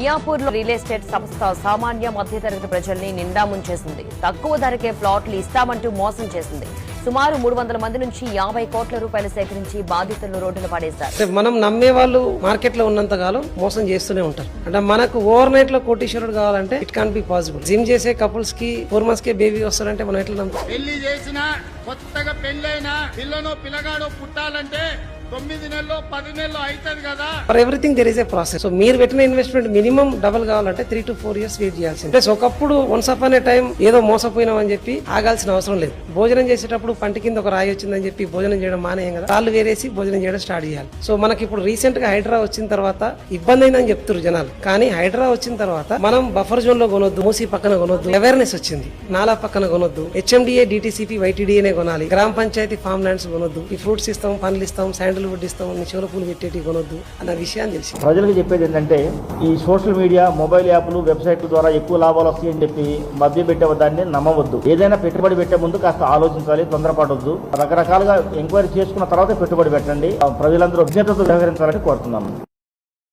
మియాపూర్లో real estate సంస్థ సామాన్య మధ్యతరగతి ప్రజల్ని నిండా ముంచేసింది. తక్కువ ధరకే ప్లాట్లు ఇస్తామంటూ మోసం చేసింది. సుమారు 300 మంది నుంచి 50 కోట్ల రూపాయలు సేకరించి బాధితులను రోడ్డున పడేశారు. మనం నమ్మే వాళ్ళు మార్కెట్ లో ఉన్నంత కాలం మోసం చేస్తూనే ఉంటారు. అంటే మనకు ఓవర్ నైట్ లో కోటీశ్వరుడు కావాలంటే it can be possible. Gym చేసే కపుల్స్ కి 4 months కే బేబీ వస్తారంటే మనం ఎట్లా నమ్ముతాం? పెళ్లి చేసిన కొత్తగా పెళ్ళైనా పిల్లనో పిల్లగాడో పుట్టాలంటే 9 నెలలు 10 నెలలు అవుతుంది కదా. For everything there is a process. So మీరు పెట్టిన ఇన్వెస్ట్మెంట్ మినిమం డబుల్ కావాలంటే 3 to 4 years వెయిట్ చేయాల్సింది. ప్లస్ ఒకప్పుడు వన్స్ అపాన్ ఏ టైం ఏదో మోసపోయినాం అని చెప్పి ఆగాల్సిన అవసరం లేదు. భోజనం చేసేటప్పుడు పంటి కింద ఒక రాయి వచ్చిందని చెప్పి భోజనం చేయడం మానేయం కదా. కాళ్ళు వేరేసి భోజనం చేయడం స్టార్ట్ చేయాలి. సో మనకి ఇప్పుడు రీసెంట్ గా హైడ్రా వచ్చిన తర్వాత ఇబ్బంది అయిందని చెప్తారు జనాలు. కానీ హైడ్రా వచ్చిన తర్వాత మనం బఫర్ జోన్ లో కొనొద్దు, మూసి పక్కన కొనొద్దు, అవేర్నెస్ వచ్చింది. నాలా పక్కన కొనొద్దు, HMDA DTCP YTDA కొనాలి, గ్రామ పంచాయతీ ఫామ్ ల్యాండ్స్ కొనొద్దు, ఈ ఫ్రూట్స్ ఇస్తాం, పండ్లు ఇస్తాం, శాండల్వుడ్ ఇస్తాం, నిశోల పూలు పెట్టేటి కొనొద్దు అన్న విషయాన్ని తెలిసి ప్రజలకు చెప్పేది ఏంటంటే ఈ సోషల్ మీడియా, మొబైల్ యాప్లు, వెబ్సైట్ల ద్వారా ఎక్కువ లాభాలు వస్తాయని చెప్పి మభ్య పెట్టే దాన్ని నమ్మవద్దు. ఏదైనా పెట్టుబడి పెట్టే ముందు కాస్త ఆలోచించాలి, తొందరపడొద్దు. రకరకాలుగా ఎంక్వైరీ చేసుకున్న తర్వాత పెట్టుబడి పెట్టండి. ప్రజలందరూ విజ్ఞతతో వ్యవహరించాలని కోరుతున్నాను.